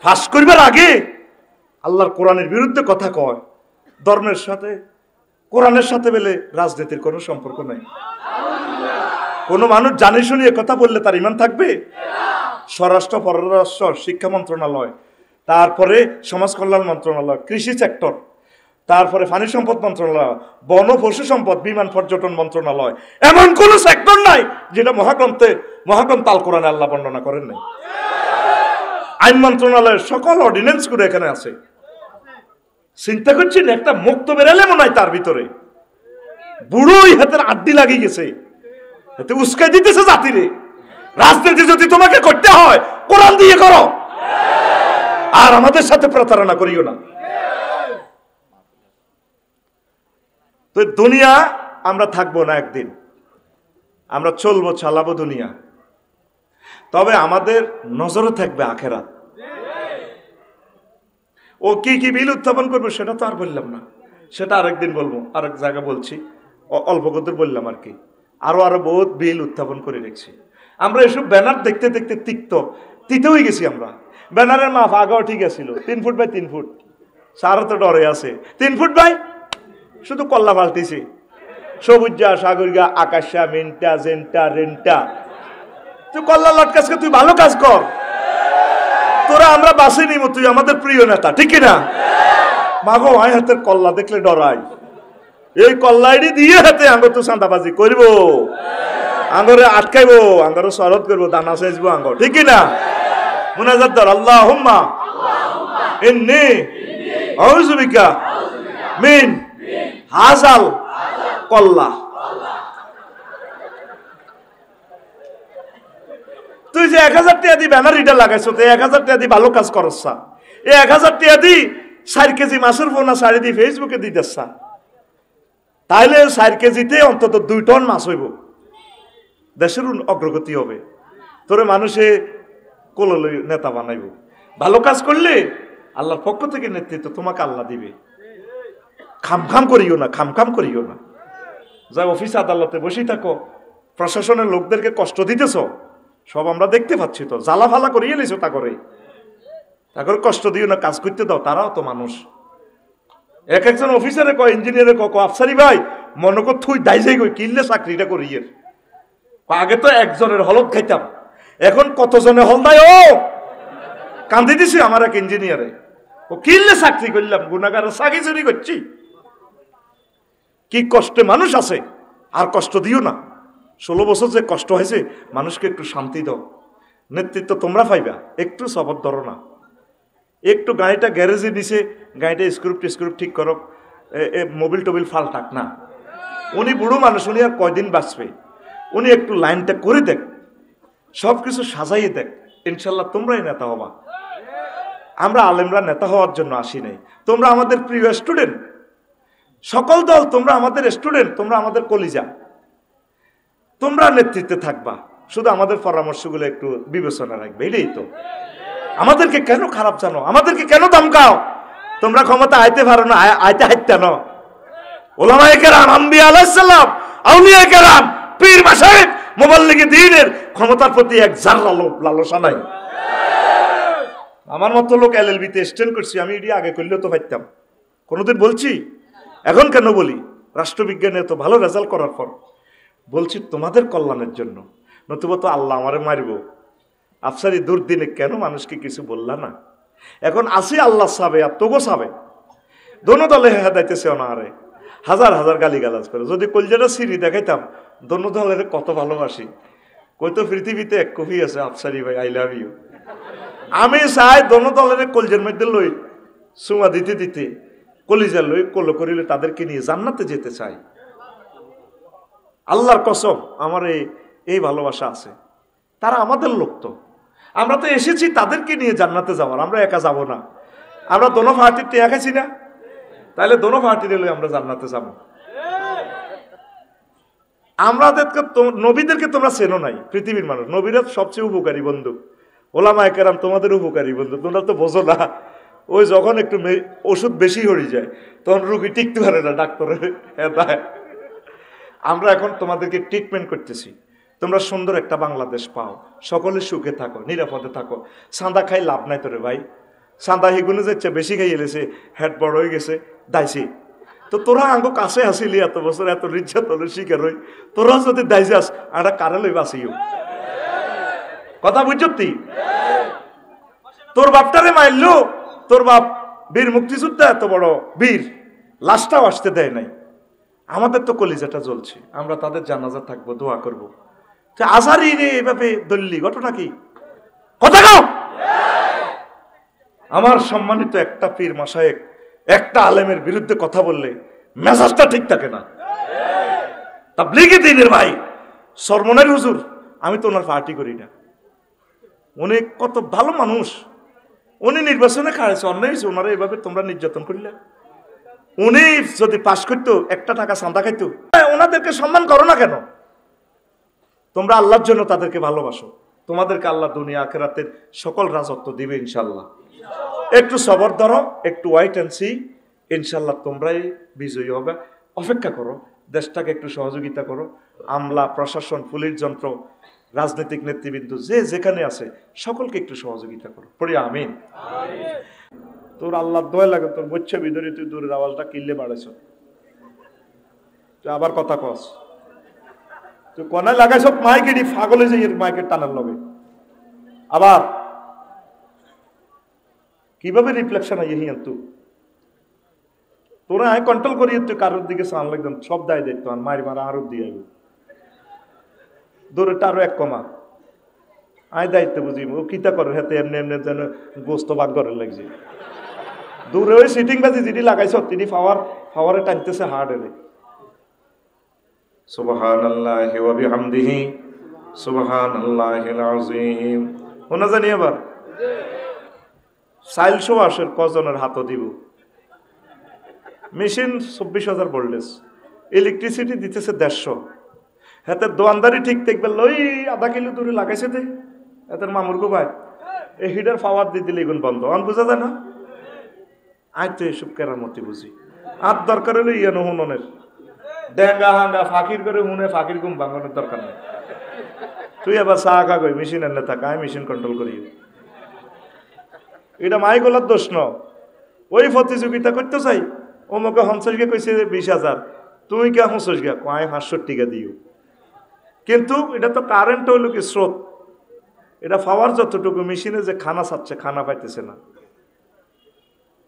ফাঁস করবার আগে আল্লাহর কোরআনের বিরুদ্ধে কথা কয়, ধর্মের সাথে কোরআনের সাথে বলে রাজনীতির কোনো সম্পর্ক নেই। কোনো মানুষ জানে শুনে কথা বললে তার ঈমান থাকবে? স্বরাষ্ট্র, পররাষ্ট্র, শিক্ষা মন্ত্রণালয়, তারপরে সমাজ কল্যাণ মন্ত্রণালয়, কৃষি সেক্টর, তারপরে পানি সম্পদ মন্ত্রণালয়, বন পশু সম্পদ, বিমান পর্যটন মন্ত্রণালয়, এমন কোন সেক্টর নাই যেটা মহাগ্রন্থ আল কোরআনে আল্লাহ বর্ণনা করেন নাই। আইন মন্ত্রণালয়ের সকল অর্ডিন্যান্স করে এখানে আছে। চিন্তা করছেন একটা মুক্ত বেরালে মনে হয় তার ভিতরে বুড়োই হাতের আড্ডি লাগিয়ে গেছে, এতে উস্কাই দিতেছে জাতিরে। রাজনীতি যদি তোমাকে করতে হয় কোরআন দিয়ে করো, আর আমাদের সাথে প্রতারণা করিও না। তো দুনিয়া আমরা থাকবো না, একদিন আমরা চলবো, চালাবো দুনিয়া, তবে আমাদের নজরে থাকবে আখেরাত। ও কি কি বিল উত্থাপন করবে সেটা তো আর বললাম না, সেটা আরেকদিন বলবো, আরেক জায়গা বলছি, অল্প কদর বললাম আর কি। আরো বহুত বিল উত্থাপন করে রেখেছি। আমরা এসব ব্যানার দেখতে দেখতে তিতে হয়ে গেছি আমরা। ব্যানারের মাপ আগেও ঠিক আছিল, 3 ফুট বাই 3 ফুট, সারা তো ডরে আছে 3 ফুট বাই, শুধু কল্লা পাল্টিছি, সবুজা, সাগরিকা, আকাশা, মিনটা, জেনটা, রেনটা। তুই কল্লা লটকাসকে, তুই ভালো কাজ কর, তোরা আমরা বাসে নিব, তুই আমাদের প্রিয় নেতা, ঠিক কিনা? মাগো আয় হাতের কল্লা দেখলে ডরাই, এই কল্লাইডি দিয়ে হাতে আঙ্গ তো চাঁদাবাজি করবো, আঙ্গরে আটকাইবো, আঙ্গরে শরৎ করবো, দানা সেজবো আঙ্গ, ঠিক কিনা? মুনাজাত ধর, আল্লাহুম্মা ইন্নী আউযু বিকা মিন হাযাল কল্লা। তুই যে 1000 টাকা দিয়ে ব্যানার ইটা লাগাইছো, তো 1000 টাকা দিয়ে ভালো কাজ করছা, এই 1000 টাকা দিয়ে 4 কেজি মাছের পোনা শাড়ি দিয়ে ফেসবুকে দিতেছা, তাইলে 4 কেজিতে অন্তত 2 টন মাছ হইব, দেশের অগ্রগতি হবে, তোরে মানুষে কোলে নেতা বানাইব। ভালো কাজ করলে আল্লাহর পক্ষ থেকে নেতৃত্ব তোমাকে আল্লাহ দিবে। খামখাম করিও না, খামখাম করিও না। যা অফিস আদালতে বসে থাকো, প্রশাসনের লোকদেরকে কষ্ট দিতেছ, সব আমরা দেখতে পাচ্ছি, তো জ্বালা ফালা করিয়ে নিছো, তা করে কষ্ট দিও না, কাজ করতে দাও, তারাও তো মানুষ। এক একজন অফিসারে কয়, ইঞ্জিনিয়ারে কয়, আফসারি ভাই মনে কর থুই দাইজাই কই কিনলে চাকরিটা করিয়ে। আগে তো একজনের হলত খাইতাম, এখন কতজনে হল দেয়, ও কান্দি দিছি আমার এক ইঞ্জিনিয়ারে, ও কিনলে চাকরি করলাম, গুণাগারের চাকরি চুরি করছি। কি কষ্টে মানুষ আছে, আর কষ্ট দিও না। 16 বছর যে কষ্ট হয়েছে, মানুষকে একটু শান্তি দাও। নেতৃত্ব তোমরা পাইবা, একটু সবর ধরো না, একটু গাড়িটা গ্যারেজে নিচে, গাড়িটা স্ক্রুপ ঠিক করো, মোবিল টোবিল ফালটাক না। উনি বুড়ো মানুষ, উনি আর কয়দিন বাঁচবে, উনি একটু লাইনটা করে দেখ, সব কিছু সাজাইয়ে দেখ, ইনশাল্লাহ তোমরাই নেতা হবা। আমরা আলেমরা নেতা হওয়ার জন্য আসি নাই, তোমরা আমাদের প্রিয় স্টুডেন্ট, সকল দল তোমরা আমাদের স্টুডেন্ট, তোমরা আমাদের কলিজা, তোমরা নেতৃত্বে থাকবা, শুধু আমাদের পরামর্শগুলো একটু বিবেচনা রাখবে, এটাই তো। আমাদেরকে কেন খারাপ জানো, আমাদেরকে কেন ধমকাও? তোমরা ক্ষমতা আইতে পারো না, আইতে হাইতে না। ওলামায়ে কেরাম, আম্বিয়া আলাইহিস সালাম, আউলিয়া কেরাম, পীর মাশায়েখ, মুবাল্লিগে দ্বীনের ক্ষমতার প্রতি এক জাররা লালসা নাই। আমার মতো লোক এলএলবিতে স্ট্যান্ড করছি, আমি এটি আগে করলেও তো পাইতাম, কোনোদিন বলছি, এখন কেন বলি? রাষ্ট্রবিজ্ঞানে তো ভালো রেজাল্ট করার পর বলছি তোমাদের কল্যাণের জন্য, নতুবা তো আল্লাহ আমারে মারব। আফসারি দুর্দিনে কেন মানুষকে কিছু বললা না? এখন আসি আল্লাহ সাবে আর তোগো সাবে, দোনো দলে হেদাইতেছে অনারে, হাজার হাজার গালিগালাজ করে। যদি কলজাটা সিঁড়ি দেখাইতাম, দোনো দলের কত ভালোবাসি, কই তো পৃথিবীতে এক কফি আছে, আফসারি ভাই আই লাভ ইউ। আমি চাই দোনো দলের কলজের মধ্যে লই সুমা দিতে দিতে, কলিজা লই কলো করিলে তাদেরকে নিয়ে জান্নাতে যেতে চাই। আল্লাহর কসম, আমার এই ভালোবাসা আছে। তারা আমাদের লোক, তো আমরা তো এসেছি তাদেরকে নিয়ে জান্নাতে যাওয়ার, আমরা একা যাব না। আমরা দোনো পার্টির টেয়া খাইছি না, তাহলে দোনো পার্টির লই আমরা জান্নাতে যাব। আমাদেরকে নবীদেরকে তোমরা চেনো নাই, পৃথিবীর মানুষ নবীরা সবচেয়ে উপকারী বন্ধু, ওলামায়ে কেরাম তোমাদের উপকারী বন্ধু, তোমরা তো বোঝো না। ওই যখন একটু ওষুধ বেশি হয়ে যায়, তখন রুগী টিকতে পারে না, ডাক্তারের আমরা এখন তোমাদেরকে ট্রিটমেন্ট করতেছি, তোমরা সুন্দর একটা বাংলাদেশ পাও, সকলে সুখে থাকো, নিরাপদে থাকো। সাদা খাই লাভ নাই তোরে ভাই, চান্দা হিগুনে যাচ্ছে বেশি খাই এলেছে, হেড বড় হয়ে গেছে, দাইছি। তো তোরা আঙ্গ কাছে আসিলি এত বছর, এত নির্যাতনের শিকার হই, তোরা যদি দাইছাস একটা কারে লই বাঁচিও। কথা বুঝছি? তোর বাপটারে মারলো, তোর বাপ বীর মুক্তিযোদ্ধা, এত বড় বীর, লাশটাও আসতে দেয় নাই। আমাদের তো কলিজাটা জ্বলছে, আমরা তাদের জানাজা থাকবো, দোয়া করবো। আজারি রে এভাবে দল্লি, ঘটনা কি? কথা কও। আমার সম্মানিত একটা পীর মাশায়েখ একটা আলেমের বিরুদ্ধে কথা বললে মেজাজটা ঠিক থাকে না। তাবলীগি দ্বীনের ভাই সরমনের হুজুর, আমি তো ওনার পার্টি করি না, উনি কত ভালো মানুষ, উনি নির্বাচনে খাড়াইছে, অন্যায় হয়েছে, ওনারা এভাবে তোমরা নির্যাতন করলে। উনি যদি পাশ করতো, একটা টাকা চাঁদা খাইতো, ওনাদেরকে সম্মান করো না কেন? তোমরা আল্লাহর জন্য তাদেরকে ভালোবাসো, তোমাদেরকে আল্লাহ দুনিয়া আখিরাতের সকল রাজত্ব দিবে ইনশাল্লাহ। একটু সবর ধরো, একটু ওয়াইট অ্যান্ড সি, ইনশাল্লাহ তোমরাই বিজয়ী হবে। অপেক্ষা করো, দেশটাকে একটু সহযোগিতা করো। আমলা, প্রশাসন, পুলিশ যন্ত্র, রাজনৈতিক নেতৃবৃন্দ যে যেখানে আছে সকলকে একটু সহযোগিতা করো। পড়ি আমিন। তোর আল্লাহ দোয়া লাগে, তোর বচ্চা ভিতরে তুই দূরের আওয়াজটা কিনলে বাড়াইছ, তুই আবার কথা কস, তুই কনায় লাগাইছ মাইকেরই ফাগলে যে মাইকের টানার লগে। আবার কিভাবে রিফ্লেকশন হয় হিয়ান তুই, তোরা আয় কন্ট্রোল করি, তুই কারোর দিকে সান লাগতাম, সব দায় দেখতো মারি মারা আরো দিয়ে আইব, দূরেটা আরো এক কমা, আয় দায়িত্ব বুঝি। ও কিতা করে হাতে এমনি এমনি যেন গোস্ত ভাগ করে লাগছে। দূরে ওই সিটিং বাজি যেটি লাগাইছ তিনি পাওয়ারে টানতেছে হার্ড এলে। সুবহানাল্লাহি ওয়া বিহামদিহি সুবহানাল্লাহিল আযীম। শোনা জানি আবার ৪০০ আসের কজনের হাত দিব। মেশিন ২৪,০০০ ভোল্টেজ, ইলেকট্রিসিটি দিতেছে ১৫০। হাতের দোয়ানদারি ঠিক দেখবে, লই আধা কিলো দূরে লাগাইছে দে এদের মামুর গো ভাই, এই হিটার পাওয়ার দিয়ে দিলে এগুলো বন্ধ, অন বোঝা যায় না। আয় তো এসব কেরামতি বুঝি, আর দরকার হলে ইয়ে হুনের ডেঙ্গা হাঙ্গা ফাঁকির করে হুনে ফাঁকির ঘুম ভাঙানোর দরকার নেই। তুই আবার চা খা কই মেশিন এনে থাকা, আমি মেশিন কন্ট্রোল করি। এটা মাইকলার দোষ ন, ওই প্রতিযোগিতা করতে চাই, অমুকে ৫০ কইছে ২০,০০০, তুই কে ৫০ গা কয় ৫০০ টাকা দিও। কিন্তু এটা তো কারেন্ট হইল কি স্রোত, এটা পাওয়ার যতটুকু মেশিনে যে খানা চাচ্ছে খানা পাইতেছে না।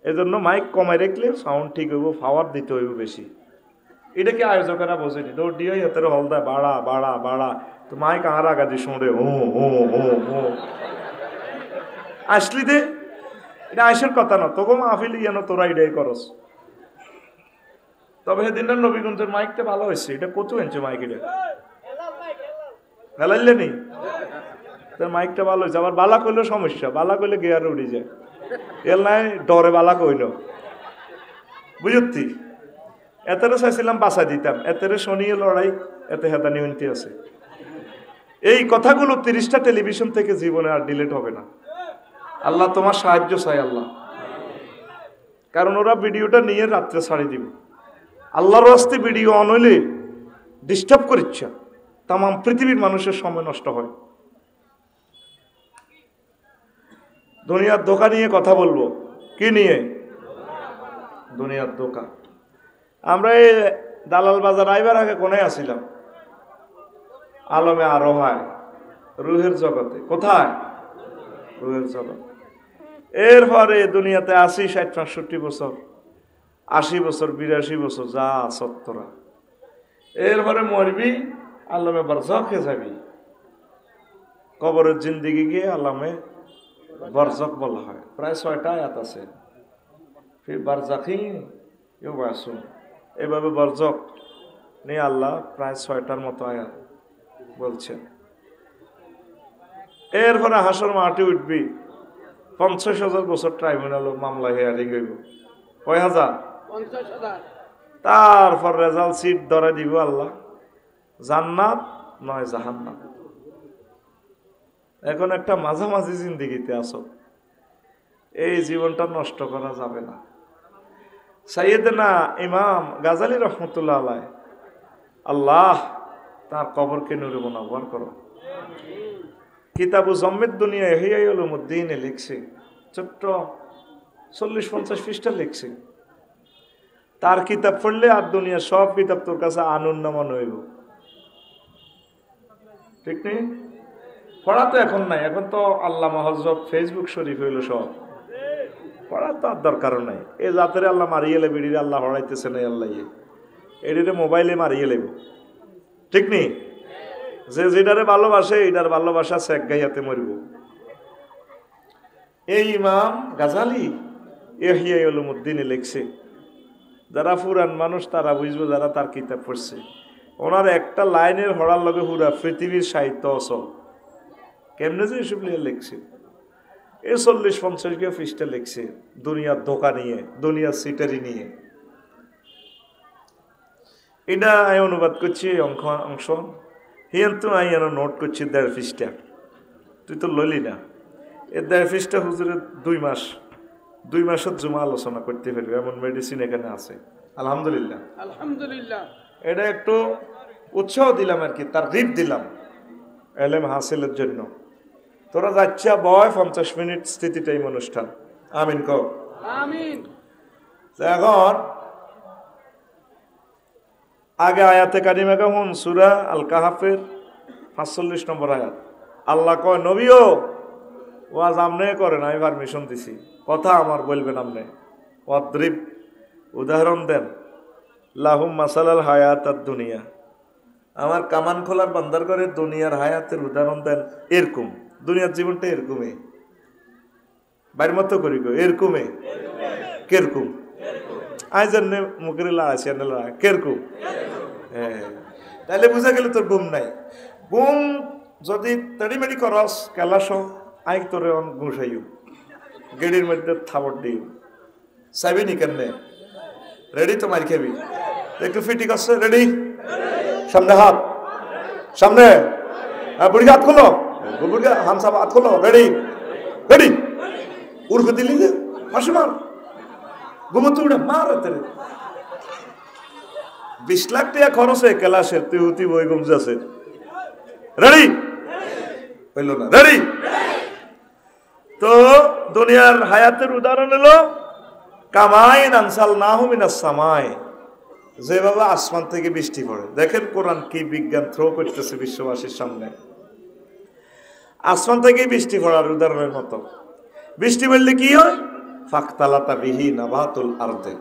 এই জন্য মাইক কমাই রাখলে সাউন্ড ঠিক হইব, পাওয়ার দিতে হইব বেশি। এটা কি আয়োজকেরা বোঝেনি, দৌড় দিয়ে হাতের হল দেয় বাড়া বাড়া বাড়া, তো মাইক আর আগা দিয়ে শুনে ও ও ও ও আসলি দে, এটা আইসের কথা না, তোকে মাহফিল ইয়ানো তোরা এটাই করস। তবে সেদিনটা নবীগঞ্জের মাইকটা ভালো হয়েছে, এটা কত ইঞ্চি মাইক, এটা ফেলাইলে নি তার মাইকটা ভালো হয়েছে। আবার বালা করলে সমস্যা, বালা করলে গিয়ারে উড়ে যায়, এর নাই ডরে বালা কইল বুঝতি। এতেরে চাইছিলাম বাঁচা দিতাম, এতেরে শনিয়ে লড়াই, এতে হেদানি উন্তি আছে। এই কথাগুলো ৩০টা টেলিভিশন থেকে জীবনে আর ডিলিট হবে না। আল্লাহ তোমার সাহায্য চাই আল্লাহ, কারণ ওরা ভিডিওটা নিয়ে রাত্রে ছাড়ি দিব। আল্লাহর রাস্তে ভিডিও অন হইলে ডিস্টার্ব করিচ্ছা, তাম পৃথিবীর মানুষের সময় নষ্ট হয়। দুনিয়ার ধোঁকা নিয়ে কথা বলবো, কি নিয়ে? দুনিয়ার ধোঁকা। আমরা এই দালাল বাজার আইবার আগে কোনায় আসিলাম, আলমে আরো হয় রুহের জগতে। কোথায়? রুহের জগৎ। এরপরে দুনিয়াতে ৮০, ৬০, ৬৫ বছর, ৮০ বছর, ৮২ বছর, যা সত্তরা। এরপরে মরবি, আলমে বারজখে যাবি। কবরের জিন্দিগি গিয়ে আলমে বারজখ বলা হয়। প্রায় ৬টা আয়াত আছে, ফির বারজাখি ইউবাসুন। এভাবে বারজখ নিয়ে আল্লাহ প্রায় ৬টার মতো আয়াত বলছেন। এরপরে হাসর মাটি উঠবি, ৫০,০০০ বছর ট্রাইব্যুনাল মামলা হিয়ারিং হইব। কয় হাজার? ৫০,০০০। তারপর রেজাল্ট সিট ধরে দিব আল্লাহ, জান্নাত নয় জাহান্নাম। এখন একটা মাঝামাঝি জিন্দিগিতে আসো, এই জীবনটা নষ্ট করা যাবে না। সাইয়েদনা ইমাম গাজালি রহমতুল্লাহ আলাইহি, আল্লাহ তার কবরকে নূরে মুনাওয়ার করো। কিতাবু জম্মিদ দুনিয়া ইহয়া উলুমুদ্দিনে লিখছে, ছোট্ট 40-50 পৃষ্ঠা লিখছে। তার কিতাব পড়লে আর দুনিয়ার সব কিতাব তোর কাছে আনন্দ মনে হইব, ঠিক নেই? পড়া তো এখন নাই, এখন তো আল্লামা হযরত ফেসবুক শরীফ হইল সব, পড়া তো আর দরকার নাই। এ জাতের আল্লাহ মারিয়ে লেবে, এটির আল্লাহ হড়াইতেছে না, আল্লাহ এটিরে মোবাইলে মারিয়ে লেব, ঠিক নেই? যে যেটারে ভালোবাসে এটার ভালোবাসা শেখ গাইয়াতে মরব। এই ইমাম গাজালি ইহইয়া উলুমুদ্দিনে লিখছে, যারা পুরান মানুষ তারা বুঝবে, যারা তার কিতাব পড়ছে। ওনার একটা লাইনের হড়ার লগে পুরা পৃথিবীর সাহিত্য অচল। কেমনে যে এসব লিখে লিখছে, এই 40-50 পৃষ্ঠা লিখছে দুনিয়ার ধোকা নিয়ে, দুনিয়ার সিটারি নিয়ে। এটা আমি অনুবাদ করছি অংশ, হিয়ান্তু আমি যেন নোট করছি 1.5 পৃষ্ঠা। তুই তো লইলি না, এ 1.5 পৃষ্ঠা হুজুরের 2 মাসের জমা আলোচনা করতে পারবে, এমন মেডিসিন এখানে আছে। আলহামদুলিল্লাহ, আলহামদুলিল্লাহ। এটা একটু উৎসাহ দিলাম আর কি, তার রিপ দিলাম এলেম হাসিলের জন্য। তোরা যাচ্ছা বয় 50 মিনিট স্থিতি টাইম অনুষ্ঠান। আমিন কও। আমিন। এখন আগে আয়াতে কারিমাকে হুন, সূরা আল কাহাফের 45 নম্বর আয়াত। আল্লাহ কয়, নবীও ওয়াজ আমনে করেন, আমি পারমিশন দিছি, কথা আমার বলবেন আমনে। অদ্রিব, উদাহরণ দেন, লাহুম মাসালাল হায়াতাদ দুনিয়া, আমার কামান খোলার বান্দার করে দুনিয়ার হায়াতের উদাহরণ দেন এরকম। দুনিয়ার জীবনটা এরকমই, বাইরের মতো করি গো, এরকমই। কেরকম আই জন্য মুখের লাড়াছি, কেরকম। হ্যাঁ, তাহলে বুঝা গেল তোর ঘুম নাই। ঘুম যদি তাড়িমাড়ি করস কেলাস, আই তোরে ঘুষাইও, গেড়ির মধ্যে থাবর দিও, চাইবি নি কেন? রেডি তো মার খাবি, একটু ফিটি করছে, রেডি? সামনে হাত, সামনে বুড়ি হাত খোলো, বুড়ি হামসা হাত খোলো, রেডি রেডি। উর্ফে দিলি যে মাসে মার, ঘুমোতে উঠে মার। 20 লাখ টাকা খরচে ক্লাসের, তুই উতি বই গমজাছে, রেডি হইল না, রেডি। তো দুনিয়ার হায়াতের উদাহরণ এলো কামাইন আনসাল নাহু মিনাস সামাই, যেভাবে আসমান থেকে বৃষ্টি পড়ে। দেখেন কোরআন কি বিজ্ঞান থ্রো করতেছে বিশ্ববাসীর সামনে। আসমান থেকে বৃষ্টি পড়ার উদাহরণের মতো। বৃষ্টি পড়লে কি হয়? ফাকতালাতা বিহি নাবাতুল আরদে,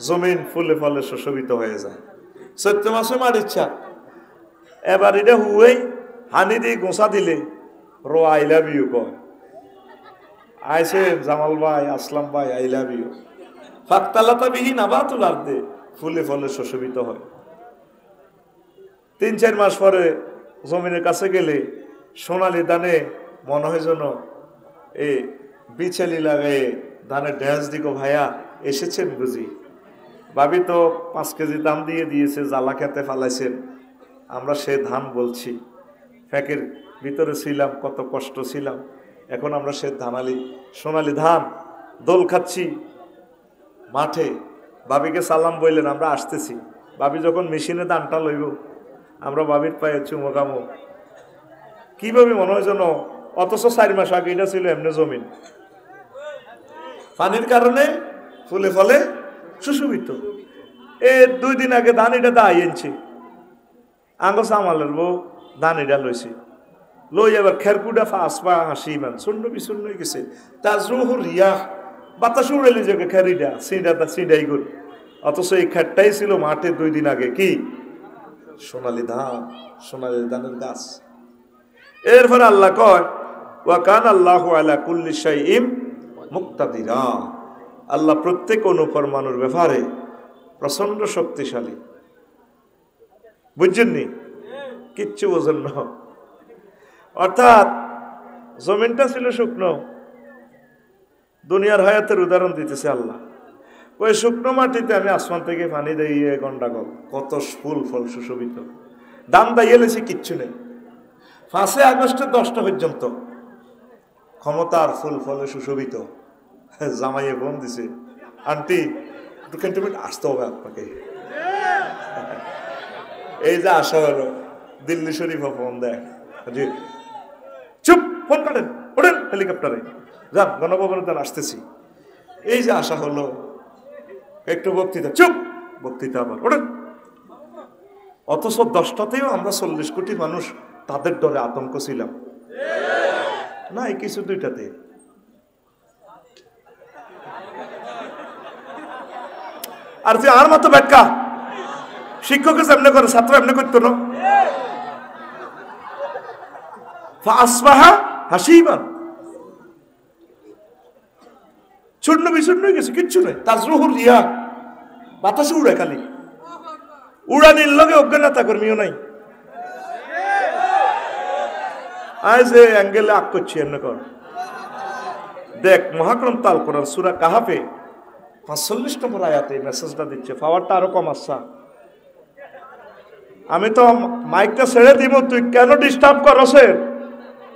জমিন ফুলে ফলে সুশোভিত হয়ে যায়। চৈত্র মাসে মার ইচ্ছা, এবার এটা হুয়েই হানি দিয়ে গোসা দিলে রো আই লাভ ইউ কয়, আইসে জামাল ভাই, আসলাম ভাই, আই লাভ ইউ। ফাকতালাতা বিহি নাবাতুল আরদে, ফুলে ফলে সুশোভিত হয়। 3-4 মাস পরে জমিনের কাছে গেলে সোনালি ধানে মনে হয় যেন এই বিছালি লাগে ধানের ড্যান্স দিকো, ভাইয়া এসেছেন বুঝি? ভাবি তো 5 কেজি দাম দিয়ে দিয়েছে, জ্বালা খেতে ফালাইছেন। আমরা সে ধান বলছি, ফ্যাকের ভিতরে ছিলাম, কত কষ্ট ছিলাম, এখন আমরা সে ধানালি সোনালি ধান দোল খাচ্ছি মাঠে। ভাবিকে সালাম বললেন, আমরা আসতেছি। ভাবি যখন মেশিনে ধানটা লইব, আমরা ভাবির পায়ে চুমোকামো, কিভাবে মনে হয় যেন, অথচ 4 মাস আগে এটা ছিল এমনি জমিন, পানির কারণে ফুলে ফলে সুশোভিত। 2 দিন আগে ধান এটা দাই এনেছি, আঙ্গো সামালের বউ ধান এটা লইছি, লই এবার খেরকুটা ফাঁসপা হাসি ইমান শূন্য বিশূন্য হয়ে গেছে। তার জোহর রিয়া বাতাস উড়াইলে যে খেরিটা সিঁড়াটা সিঁড়াই গল, অথচ এই খেরটাই ছিল মাঠে 2 দিন আগে কি সোনালি ধান, সোনালি ধানের গাছ। এরপরে আল্লাহ কয়, ওয়া কান আল্লাহু আলা কুল্লি শাইইন মুক্তাদিরা, আল্লাহ প্রত্যেক অনুপরমাণুর ব্যাপারে প্রচন্ড শক্তিশালী। বুঝছেননি? কিচ্ছু বোঝেন না। অর্থাৎ জমিনটা ছিল শুকনো, দুনিয়ার হায়াতের উদাহরণ দিতেছে আল্লাহ। ওই শুকনো মাটিতে আমি আসমান থেকে পানি দিয়ে গন্ডাগল, কত ফুল ফল সুশোভিত, দাম দাইয়ে লেছি, কিচ্ছু নেই। 5 আগস্টের 10টা পর্যন্ত ক্ষমতার ফুল ফলে সুশোভিত। জামাইয়ে বোন দিছে, আন্টি 2 মিনিট আসতে হবে আপনাকে। এই যে আসা হলো, দিল্লি শরীফ ফোন দেয়, চুপ, ফোন কাটেন, ওঠেন হেলিকপ্টারে যান, গণভবনে তার আসতেছি। এই যে আশা হলো একটু বক্তৃতা, চুপ, বক্তৃতা আবার ওঠেন। অথচ 10টাতেও আমরা 40 কোটি মানুষ তাদের ডরে আতঙ্ক ছিলাম না, এই কিছু 2টাতে। আর যে আর মতো ব্যাখ্যা শিক্ষকের এমনি করে, ছাত্র এমনি করতো না। আসবাহা হাসিবান, চূর্ণ বিচূর্ণ হয়ে গেছে, কিচ্ছু নেই। তাজরুহুর রিয়া, বাতাসে উড়ে, খালি উড়ানির লগে অজ্ঞানতা কর্মীও নাই। আজ যে অ্যাঙ্গেলে আগ করছি এমনি কর, দেখ মহাক্রম তাল করার সূরা কাহাফে 45 নম্বর আয়াতে মেসেজটা দিচ্ছে, পাওয়ারটা আরো কম আসছে। আমি তো মাইকটা ছেড়ে দিব, তুই কেন ডিস্টার্ব করছ?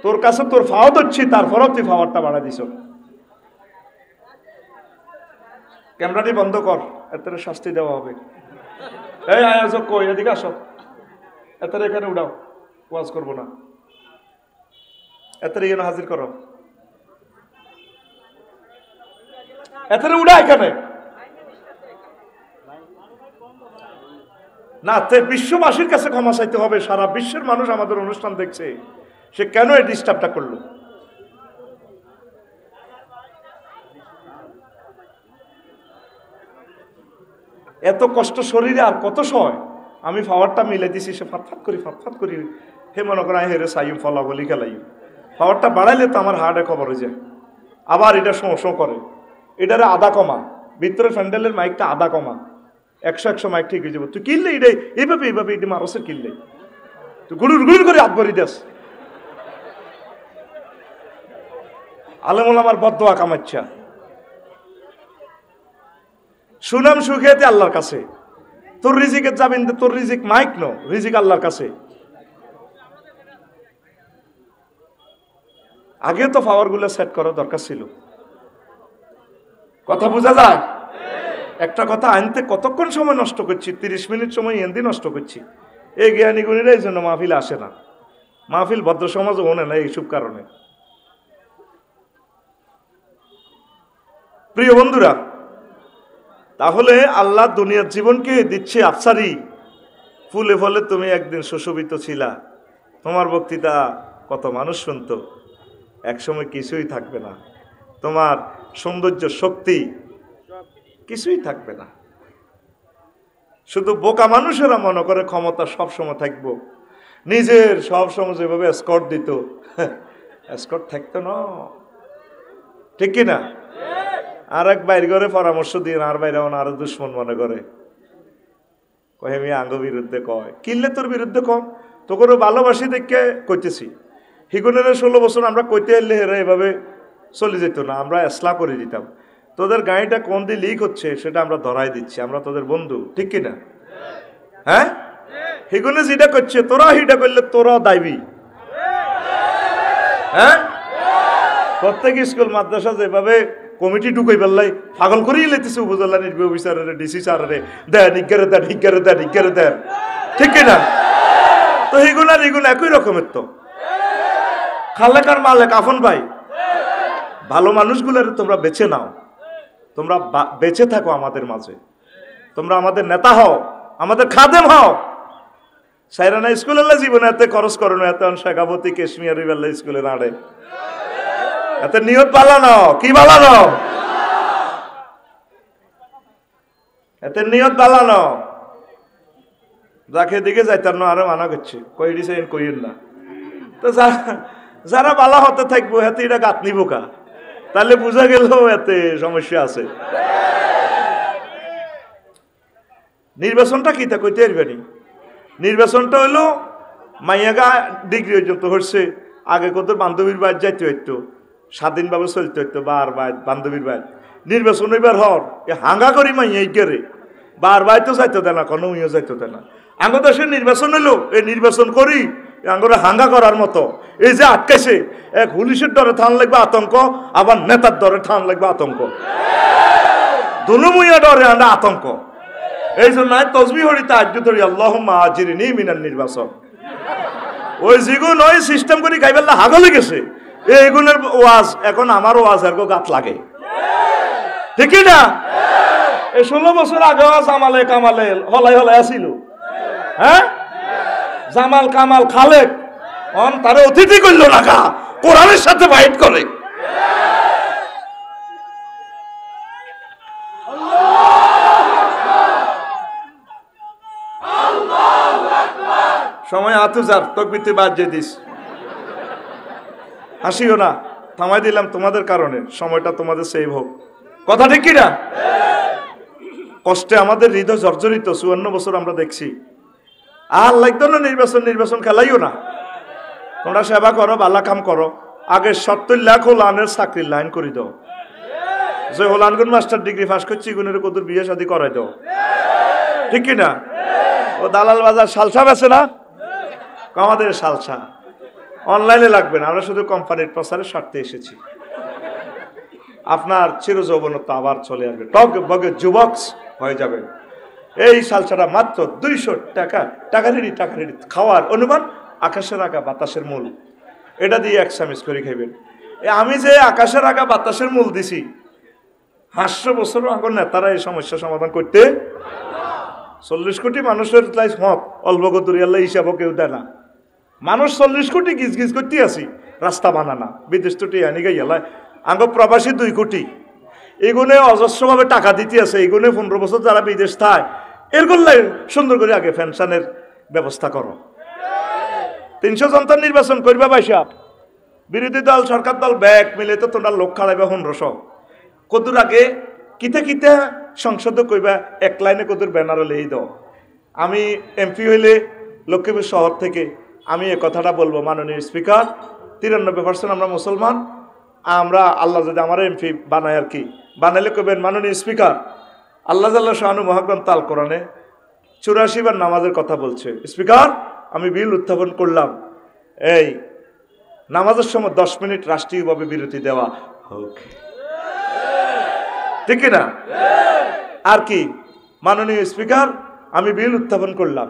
তোর কাছে তোর ফাও দিচ্ছি, তারপরও তুই পাওয়ারটা বাড়াই দিছ। ক্যামেরাটি বন্ধ কর, এত শাস্তি দেওয়া হবে। এই আয়োজক কই, এদিকে আসো, এত এখানে উড়াও, ওয়াজ করবো না, এত এখানে হাজির করো, এত উড়া এখানে না। বিশ্ববাসীর কাছে ক্ষমা চাইতে হবে, সারা বিশ্বের মানুষ আমাদের অনুষ্ঠান দেখছে, সে কেন এই ডিস্টার্বটা করলো? এত কষ্ট শরীরে আর কত সয়। আমি পাওয়ারটা মিলে দিছি, সে ফাটফাট করি হে মনে করা হেরে সাইম ফলা বলি খেলাই। পাওয়ারটা বাড়াইলে তো আমার হার্টে খবর হয়ে যায়। আবার এটা শো করে, এটারে আধা কমা, ভিতরে ফ্যান্ডেলের মাইকটা আধা কমা, 100 মাইক ঠিক হয়ে যাবো। তুই কিনলে এটাই এইভাবে এটি মারসের কিনলে তুই গুড়ুর করে হাত ভরি দেস। আলেমুল আমার বদদোয়া কামাচ্ছা, সুনাম সুখেতে আল্লাহর কাছে। তোর রিজিকের যাবেন, তোর রিজিক মাইক নো, রিজিক আল্লাহর কাছে। আগে তো পাওয়ার গুলো সেট করা দরকার ছিল। কথা বোঝা যায়? একটা কথা আনতে কতক্ষণ সময় নষ্ট করছি, 30 মিনিট সময় এমনি নষ্ট করছি। এই জ্ঞানী গুণীরা এই জন্য মাহফিল আসে না, মাহফিল ভদ্র সমাজও ওনে না এইসব কারণে। প্রিয় বন্ধুরা, তাহলে আল্লাহ দুনিয়ার জীবনকে দিচ্ছে আফসারি, ফুলে ফলে তুমি একদিন সুশোভিত ছিলা, তোমার বক্তৃতা কত মানুষ শুনতো, একসময় কিছুই থাকবে না, তোমার সৌন্দর্য শক্তি কিছুই থাকবে না। শুধু বোকা মানুষেরা মনে করে ক্ষমতা সবসময় থাকবো, নিজের সবসময় যেভাবে এসকর্ট দিত, এসকর্ট থাকতো না, ঠিক কিনা? আর এক বাইর করে পরামর্শ দিয়ে আর বাইরে আরো দুশ্মন মনে করে, কহে আমি আঙ্গ বিরুদ্ধে কয়, কিনলে তোর বিরুদ্ধে কম, তোকে ভালোবাসি দেখে কইতেছি। হিগুনের 16 বছর আমরা কইতে এলে হেরা এভাবে চলে যেত না, আমরা এসলা করে দিতাম। তোদের গাড়িটা কোন দিয়ে লিক হচ্ছে সেটা আমরা ধরাই দিচ্ছি, আমরা তোদের বন্ধু, ঠিক কিনা? হ্যাঁ, হিগুনে যেটা করছে তোরা হিটা করলে তোরাও দায়বি। হ্যাঁ, প্রত্যেক স্কুল মাদ্রাসা যেভাবে কমিটি ঢুকাই পেলাই পাগল করিয়ে লেতেছে উপজেলা নির্বাহী অফিসারে, ডিসি স্যারেরে, দেন ইজ্ঞারে দেন, ইজ্ঞারে দেন, ইজ্ঞারে দেন, ঠিক কিনা? তো হিগুন আর হিগুন একই রকমের। তো খালেকার মালেক আফন ভাই, ভালো মানুষগুলোর তোমরা বেছে নাও, তোমরা বেঁচে থাকো আমাদের মাঝে, তোমরা আমাদের নেতা হও, আমাদের খাদেম হও। সাইরানা স্কুলের জীবনে এতে খরচ করো না, এত শেখাবতী কেশমিয়ারি বেলা স্কুলে নাড়ে, এত নিয়ত বালানো, কি বালানো, এত নিয়ত বালানো। যাকে দিকে যাইতার না আরো মানা করছে, কই দিছে কইেন না। তো যারা বালা হতে থাকবো হাতে এটা গাত নিব কা, তাহলে বোঝা গেল এতে সমস্যা আছে। নির্বাচনটা কি তা কইতে পারবেনি। নির্বাচনটা হইলো মাইয়াগা ডিগ্রি পর্যন্ত হচ্ছে, আগে কত বান্ধবীর বাড়ি যাইতে হইতো, স্বাধীনভাবে চলতে হইতো, বার বাই বান্ধবীর বাড়ি। নির্বাচন এবার হর এ হাঙ্গা করি মাইয়া গেরে বার বাইতেও যাইতে দেয় না, কোনো উইও যাইতে দেয় না। আঙ্গ দেশের নির্বাচন হইলো, এই নির্বাচন করি আঙ্গরে হাঙ্গা করার মতো। এই যে আটকাইছে, এক পুলিশের ডরে থান লাগবে আতঙ্ক, আবার নেতার ডরে থান লাগবে আতঙ্ক, দুনুমুইয়া ডরে আন্ডা আতঙ্ক। এই জন্য তসবি হরি তাজ্জুদ ধরি আল্লাহুম্মা আজিরনি মিনান নির্বাচন। ওই জিগুন ওই সিস্টেম করে গাইবেল্লা হাগলে গেছে, এইগুনের ওয়াজ এখন আমার ওয়াজ আর গাত লাগে। ঠিক না? এই 16 বছর আগেও জামালে কামালে হলাই হলাই আসিল। হ্যাঁ, জামাল কামাল খালেক তারে অতিথি করল না কা, কোরআনের সাথে ফাইট করে। সময় আতুজার তকবিতে বাদ দিয়ে দিস, হাসিও না, থামাই দিলাম তোমাদের কারণে, সময়টা তোমাদের সেভ হোক। কথা ঠিক কিনা? কষ্টে আমাদের হৃদয় জর্জরিত। 54 বছর আমরা দেখছি। আর লাগতো না নির্বাচন খেলাইও না। তোমরা সেবা করো, বালা কাম করো, আগে 70 লাখ হোলানের চাকরির লাইন করে দাও। যে হোলানগুন মাস্টার ডিগ্রি পাস করছি গুণের কত বিয়ে শাদী করাই দাও। ঠিক কিনা? ও দালাল বাজার সালসা বেছে না, আমাদের সালসা অনলাইনে লাগবে না, আমরা শুধু কোম্পানির প্রচারের স্বার্থে এসেছি। আপনার চির যৌবনত্ব আবার চলে আসবে, টক বগে যুবক হয়ে যাবে। এই সালসাটা মাত্র 200 টাকা, টাকা রেডি খাওয়ার অনুমান আকাশের আগা বাতাসের মূল, এটা দিয়ে 1 চামচ করে খাইবেন। আমি যে আকাশের আগা বাতাসের মূল দিছি, 500 বছর আগের নেতারা এই সমস্যা সমাধান করতে 40 কোটি মানুষের মত অল্প গদুরিয়াল্লা হিসাবও কেউ দেয় না। মানুষ 40 কোটি গিজ করতে আসি, রাস্তা বানানা, বিদেশ টুটি আনি গাইয়ালা আঙ্গ প্রবাসী 2 কোটি, এগুনে অজস্রভাবে টাকা দিতে আছে। এগুনে 15 বছর যারা বিদেশ থায় এর গোল্লাই সুন্দর করে আগে পেনশনের ব্যবস্থা করো। 300 জনতার নির্বাচন করবা বাইসা, বিরোধী দল সরকার দল ব্যাগ মিলে তো তোমরা লোক খাড়াইবা 1500। কদুর আগে কিতে সংসদ কইবা 1 লাইনে কদুর ব্যানার লেই দাও। আমি এমপি হইলে লক্ষ্মীপুর শহর থেকে আমি এ কথাটা বলবো, মাননীয় স্পিকার, 93% আমরা মুসলমান, আমরা আল্লাহ যদি আমার এমপি বানায় আর কি, বানাইলে কইবেন মাননীয় স্পিকার, আল্লাহ জাল্লাহ শাহানু মহাগ্রন্থ আল কোরআনে 84 বার নামাজের কথা বলছে। স্পিকার, আমি বিল উত্থাপন করলাম, এই নামাজের সময় 10 মিনিট রাষ্ট্রীয়ভাবে বিরতি দেওয়া হোক। ঠিক না? আর কি, মাননীয় স্পিকার, আমি বিল উত্থাপন করলাম,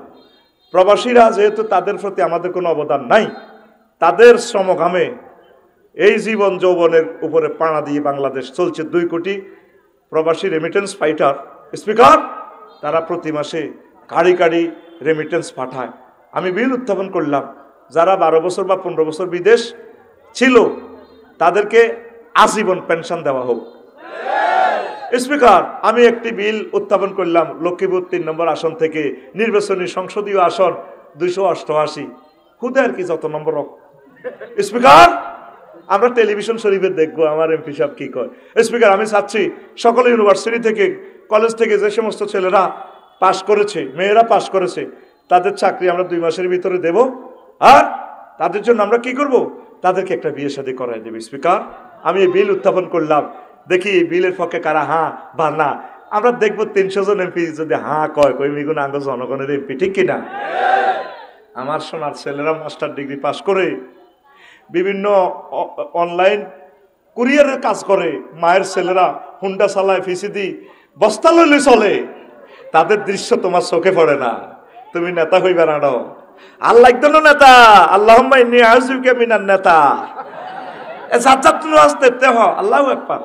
প্রবাসীরা যেহেতু তাদের প্রতি আমাদের কোনো অবদান নাই, তাদের শ্রমঘামে এই জীবন যৌবনের উপরে পাড়া দিয়ে বাংলাদেশ চলছে। 2 কোটি প্রবাসী রেমিটেন্স ফাইটার। স্পিকার, তারা প্রতি মাসে কাড়ি রেমিটেন্স পাঠায়। আমি বিল উত্থাপন করলাম, যারা 12 বছর বা 15 বছর বিদেশ ছিল তাদেরকে আজীবন পেনশন দেওয়া হোক। স্পিকার, আমি একটি বিল উত্থাপন করলাম, লক্ষ্মীপুর 3 নম্বর আসন থেকে নির্বাচনী সংসদীয় আসন 288, খুদে আর কি যত নম্বর হোক। স্পিকার, আমরা টেলিভিশন শরীফে দেখবো আমার এমপি সাহেব কি কয়। স্পিকার, আমি চাচ্ছি সকল ইউনিভার্সিটি থেকে, কলেজ থেকে যে সমস্ত ছেলেরা পাশ করেছে, মেয়েরা পাশ করেছে, তাদের চাকরি আমরা 2 মাসের ভিতরে দেব, আর তাদের জন্য আমরা কি করব, তাদেরকে একটা বিয়ে শাদী করাই দেব। স্পিকার, আমি এই বিল উত্থাপন করলাম, দেখি এই বিলের পক্ষে কারা হ্যাঁ বা না। আমরা দেখবো 300 জন এমপি যদি হ্যাঁ কয়, কইমিগুন আঙ্গ জনগণের এমপি। ঠিক কিনা? আমার সোনার ছেলেরা মাস্টার ডিগ্রি পাশ করে বিভিন্ন অনলাইন কুরিয়ারের কাজ করে, মায়ের ছেলেরা হুন্ডা চালায়, ফিসিদি বস্তা লইলে চলে, তাদের দৃশ্য তোমার চোখে পড়ে না। তুমি নেতা হইবে না, আর লাগতো না নেতা, আল্লাহুম্মা ইন্নী আউযুবিকা মিনান নেতা, আল্লাহু আকবার।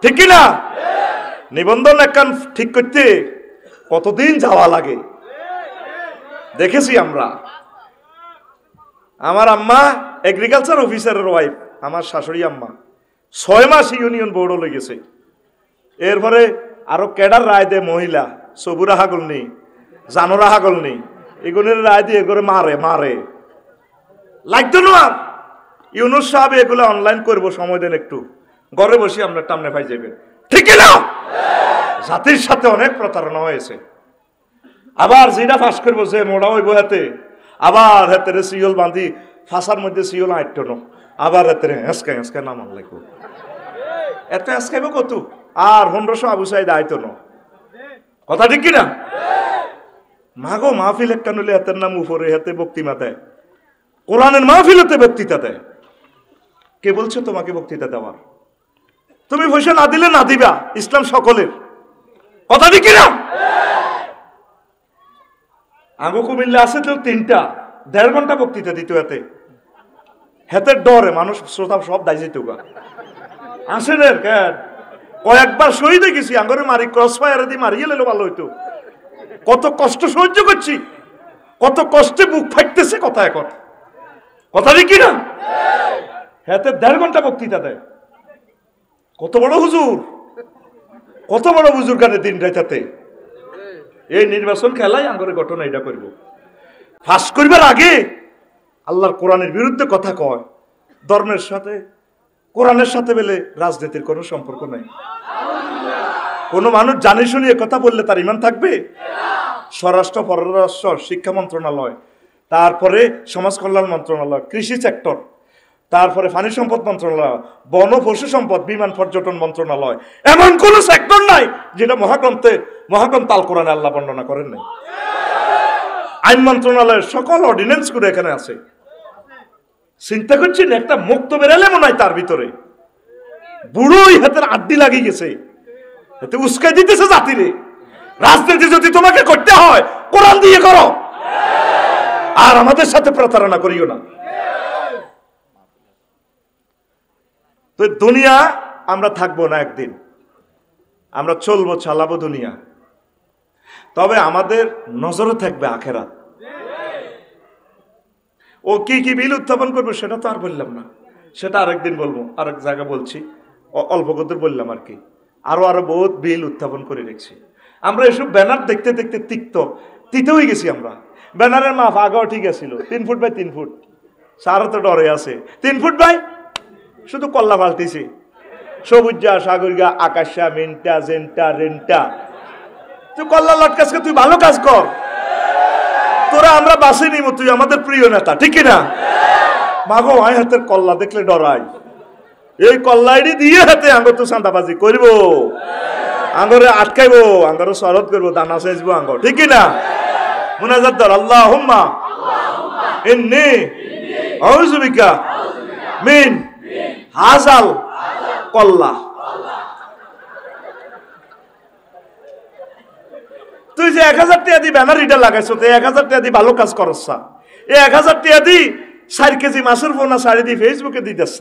ঠিক না? নিবন্ধন একখান ঠিক করতে কতদিন যাওয়া লাগে দেখেছি আমরা। আমার আম্মা এগ্রিকালচার অফিসারের ওয়াইফ, আমার শাশুড়ি আম্মা 6 মাস ইউনিয়ন বোর্ডও লেগেছে। এরপরে আরো ক্যাডার রায় দেয় মহিলা, সবুরা হাগল নেই, জানোরা হাগল নেই, এগুলোর রায় দিয়ে এগুলো মারে লাগতো না। ইউনুস সাহেব এগুলো অনলাইন করবো, সময় দেন একটু, ঘরে বসে আমরা টামনে পাই যাবেন। ঠিক না? জাতির সাথে অনেক প্রতারণা হয়েছে। আবার যেটা ফাঁস করবো, যে মোড়া হইব হাতে, আবার হাতের সিওল বাঁধি, ফাঁসার মধ্যে সিওল আটটো ন, আবার হাতের হেঁসকা নামান লাগবো, এত হেঁসকাইব কত, আর 1500 আবু সাইদ আইতো ন। কথা ঠিক কিনা? মাগো মাহফিল একটা নলে হাতের নাম উপরে, হাতে বক্তৃতা দেয়, কোরআনের মাহফিলতে বক্তৃতা দেয়। কে বলছে তোমাকে বক্তৃতা দেওয়ার? তুমি পয়সা না দিলে না দিবা, ইসলাম সকলের। কথা ঠিক কিনা? আগো কুমিল্লা আছে তো 3টা, 1.5 ঘন্টা বক্তৃতা দিত, হাতের ডরে মানুষ শ্রোতা সব দায় যেত গা আসেন। কয়েকবার শহীদ হয়ে গেছি, আঙ্গরে মারি ক্রস ফায়ারে দিয়ে মারিয়ে লেলো ভালো হইতো। কত কষ্ট সহ্য করছি, কত কষ্টে বুক ফাটতেছে। কথা এখন কথা কি না? হাতে 1.5 ঘন্টা বক্তৃতা দেয়। কত বড় হুজুর, কত বড় হুজুর গানে দিন রাইতাতে। এই নির্বাচন খেলায় আঙ্গরে ঘটনা এটা করব। ফাঁস করবার আগে আল্লাহর কোরআনের বিরুদ্ধে কথা কয়, ধর্মের সাথে কোরআনের সাথে বলে রাজনীতির কোনো সম্পর্ক নাই। কোন মানুষ জানি শুনিয়ে কথা বললে তার ইমান থাকবে? স্বরাষ্ট্র, পররাষ্ট্র, শিক্ষা মন্ত্রণালয়, তারপরে সমাজ কল্যাণ মন্ত্রণালয়, কৃষি সেক্টর, তারপরে পানি সম্পদ মন্ত্রণালয়, বন পশু সম্পদ, বিমান পর্যটন মন্ত্রণালয়, এমন কোন সেক্টর নাই যেটা মহাগ্রন্থ আল কোরআনে আল্লাহ বর্ণনা করেন নাই। আইন মন্ত্রণালয়ের সকল অর্ডিন্যান্স করে এখানে আছে। চিন্তা করছেন একটা মুক্ত বেরালে মনে হয় তার ভিতরে বুড়োই হাতের আড্ডি লাগিয়ে গেছে, এতে উস্কাই দিতেছে জাতিরে। রাজনীতি যদি তোমাকে করতে হয় কোরআন দিয়ে করো, আর আমাদের সাথে প্রতারণা করিও না। তো দুনিয়া আমরা থাকবো না, একদিন আমরা চলবো, চালাবো দুনিয়া। তবে আমাদের নজরে থাকবে আখেরাত। ও কি কি বিল উত্থাপন করবো সেটা তো আর বললাম না, সেটা আরেকদিন বলবো, আরেক জায়গা বলছি, অল্প কদর বললাম আর কি। আরো বহুত বিল উত্থাপন করে রেখেছি। আমরা এসব ব্যানার দেখতে দেখতে তিতে হয়ে গেছি আমরা। ব্যানারের মাপ আগেও ঠিক আছিল, 3 ফুট বাই 3 ফুট। সারা তো ডরে আছে, 3 ফুট বাই, শুধু কল্লা পাল্টিছি। সবুজা, সাগরিকা, আকাশা, মিনটা, জেনটা, রেনটা। তুই কল্লা লটকাসকে, তুই ভালো কাজ কর, তোরা আমরা বাসে নিব, তুই আমাদের প্রিয় নেতা, ঠিক কিনা? মাগো আয় হাতের কল্লা দেখলে ডরাই। এই কল্লাইডি দিয়ে হাতে আঙ্গর তো চাঁদাবাজি করবো, আঙ্গরে আটকাইবো, আঙ্গরে শরৎ করবো, দানা সেচবো আঙ্গর, ঠিক কিনা? মুনাজাত ধর, আল্লাহুম্মা ইন্নী আউযু বিকা মিন হাযাল কল্লা। তুই যে 1000 টাকা দিয়ে ব্যানার রিডার লাগাইছো, তো 1000 টাকা দিয়ে ভালো কাজ করছ। এই 1000 টাকা দিয়ে 4 কেজি মাছের পোনা শাড়ি দিয়ে ফেসবুকে দিতেছ,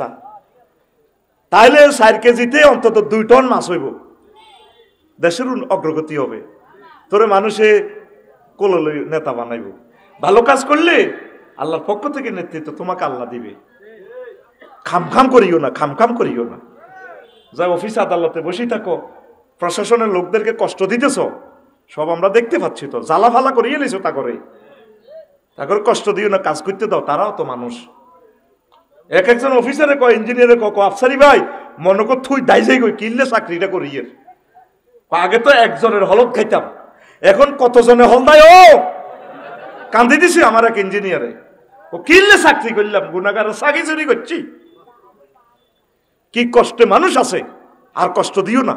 তাইলে 4 কেজিতে অন্তত 2 টন মাছ হইব, দেশের অগ্রগতি হবে। তোরে মানুষে কোলে নেতা বানাইব। ভালো কাজ করলে আল্লাহর পক্ষ থেকে নেতৃত্ব তোমাকে আল্লাহ দিবে। খামখাম করিও না, খামখাম করিও না। যা অফিস আদালতে বসে থাকো, প্রশাসনের লোকদেরকে কষ্ট দিতেছ, সব আমরা দেখতে পাচ্ছি। তো জ্বালা ফালা করিয়ে নিছো, তা করে কষ্ট দিও না, কাজ করতে দাও, তারাও তো মানুষ। একজন অফিসারে কয়, ইঞ্জিনিয়ারে কয়, আফসারি ভাই মনে কর থুই দাইজাই কই কিনলে চাকরিটা করিয়ে। আগে তো একজনের হলত খাইতাম, এখন কতজনে হল নাই। ও কান্দি দিছি আমার এক ইঞ্জিনিয়ারে, ও কিনলে চাকরি করলাম, গুনাগারের চাকরি চুরি করছি। কি কষ্টে মানুষ আছে, আর কষ্ট দিও না।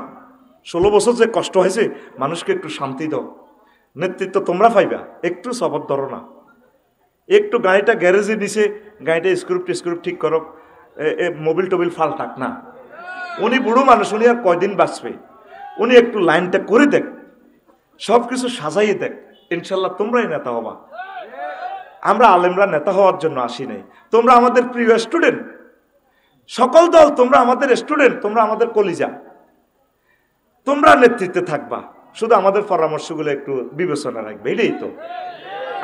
16 বছর যে কষ্ট হয়েছে, মানুষকে একটু শান্তি দাও। নেতৃত্ব তোমরা পাইবা, একটু সবর ধরো না। একটু গাড়িটা গ্যারেজে নিছে, গাড়িটা স্ক্রুপ ঠিক করো, মোবিল টোবিল ফালটাক না। উনি বুড়ো মানুষ, উনি আর কয়দিন বাঁচবে, উনি একটু লাইনটা করে দেখ, সব কিছু সাজাইয়ে দেখ, ইনশাল্লাহ তোমরাই নেতা হবা। আমরা আলেমরা নেতা হওয়ার জন্য আসি নাই। তোমরা আমাদের প্রিয় স্টুডেন্ট, সকল দল তোমরা আমাদের স্টুডেন্ট, তোমরা আমাদের কলিজা, তোমরা নেতৃত্বে থাকবা। শুধু আমাদের পরামর্শগুলো একটু বিবেচনা রাখবে, এটাই তো।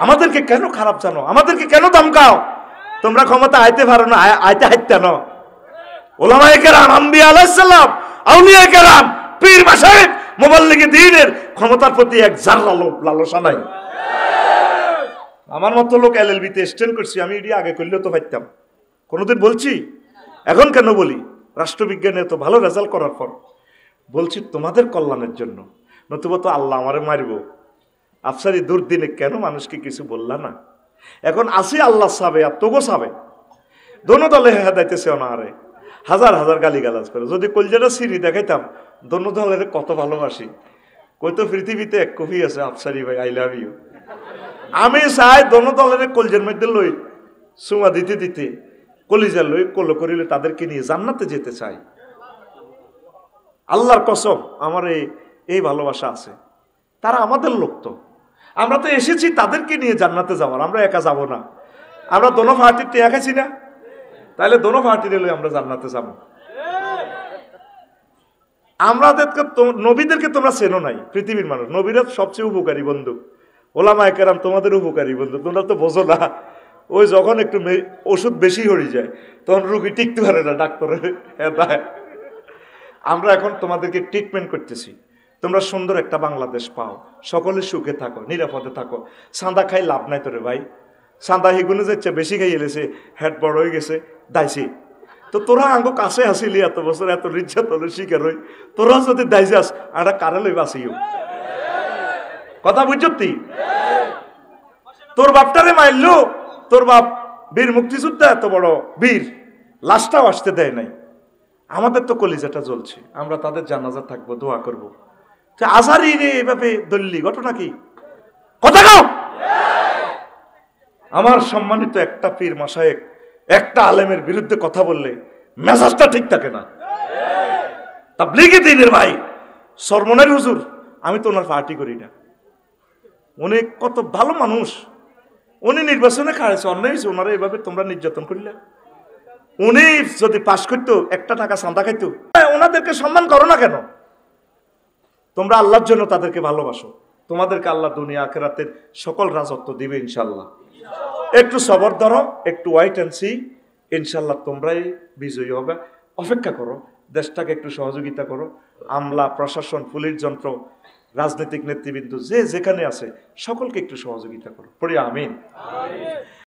আমাদেরকে কেন খারাপ জানো, আমাদেরকে কেন ধমকাও? তোমরা ক্ষমতা আইতে পারো না, আইতে হাইতে না। ওলামায়ে কেরাম, আম্বিয়া আলাইহিস সালাম, আউলিয়া কেরাম, পীর মাশায়েখ, মুবাল্লিগে দ্বীনের ক্ষমতার প্রতি এক জাররা লালসা নাই। আমার মতো লোক এলএলবিতে স্ট্যান্ড করছি, আমি এটি আগে করলেও তো পাইতাম। কোনোদিন বলছি? এখন কেন বলি? রাষ্ট্রবিজ্ঞানে এত ভালো রেজাল্ট করার পর বলছি তোমাদের কল্যাণের জন্য, নতুবা তো আল্লাহ আমারে মারিব। আফসারি দুর্দিনে কেন মানুষকে কিছু বললা না? এখন আসি আল্লাহ সাবে আর তোগো সাবে, দোনো দলে হেদাইতেছে অনাহারে, হাজার হাজার গালিগালাজ করে। যদি কলজাটা সিঁড়ি দেখাইতাম, দোনো দলের কত ভালোবাসি। কই তো পৃথিবীতে এক কফি আছে, আফসারি ভাই আই লাভ ইউ। আমি চাই দোনো দলের কলজের মধ্যে লই সুমা দিতে দিতে, কলিজা লই কলো করিলে তাদেরকে নিয়ে জান্নাতে যেতে চাই। আল্লাহর কসম, আমার এই ভালোবাসা আছে। তারা আমাদের লোক, তো আমরা তো এসেছি তাদেরকে নিয়ে জান্নাতে যাওয়ার, আমরা একা যাব না। আমরা দোনো পার্টির টেয়া খাইছি না, তাহলে দোনো পার্টির লই আমরা জান্নাতে যাব। আমাদেরকে নবীদেরকে তোমরা চেনো নাই, পৃথিবীর মানুষ। নবীরা সবচেয়ে উপকারী বন্ধু, ওলামায়ে কেরাম তোমাদের উপকারী বন্ধু, তোমরা তো বোঝো না। ওই যখন একটু ওষুধ বেশি হয়ে যায় তখন রুগী টিকতে পারে না ডাক্তারের। আমরা এখন তোমাদেরকে ট্রিটমেন্ট করতেছি, তোমরা সুন্দর একটা বাংলাদেশ পাও, সকলে সুখে থাকো, নিরাপদে থাকো। সাদা খাই লাভ নাই তোরে ভাই, সাদা হিগুনে যাচ্ছে বেশি খাই এলেছে, হেড বড় হয়ে গেছে, দাইছি। তো তোরা আঙ্গ কাছে আসিলি এত বছর, এত নির্যাতনের শিকার হই, তোরা যদি দাইছে আস একটা কারে লই বাঁচিও। কথা বুঝছি? তোর বাপটারে মারলো, তোর বাপ বীর মুক্তিযোদ্ধা, এত বড় বীর, লাশটাও আসতে দেয় নাই। আমাদের তো কলিজাটা জ্বলছে, আমরা তাদের জানাজা থাকবো, দোয়া করবো। আজারি রে এভাবে দল্লি, ঘটনা কি? কথা কও। আমার সম্মানিত একটা পীর মাশায়েখ একটা আলেমের বিরুদ্ধে কথা বললে মেজাজটা ঠিক থাকে না। তাবলীগি দ্বীনের ভাই সরমনের হুজুর, আমি তো ওনার পার্টি করি না, উনি কত ভালো মানুষ, উনি নির্বাচনে খাড়াইছে, অন্যায় হয়েছে, ওনারা এভাবে তোমরা নির্যাতন করলে। উনি যদি পাশ করতো, একটা টাকা চাঁদা খাইতো, ওনাদেরকে সম্মান করো না কেন? তোমরা আল্লাহর জন্য তাদেরকে ভালোবাসো, তোমাদেরকে আল্লাহ দুনিয়া আখিরাতের সকল রাজত্ব দিবে ইনশাল্লাহ। একটু সবর ধরো, একটু ওয়াইট অ্যান্ড সি, ইনশাল্লাহ তোমরাই বিজয়ী হবে। অপেক্ষা করো, দেশটাকে একটু সহযোগিতা করো। আমলা, প্রশাসন, পুলিশ যন্ত্র, রাজনৈতিক নেতৃবৃন্দ যে যেখানে আছে সকলকে একটু সহযোগিতা করো। পড়ি আমিন।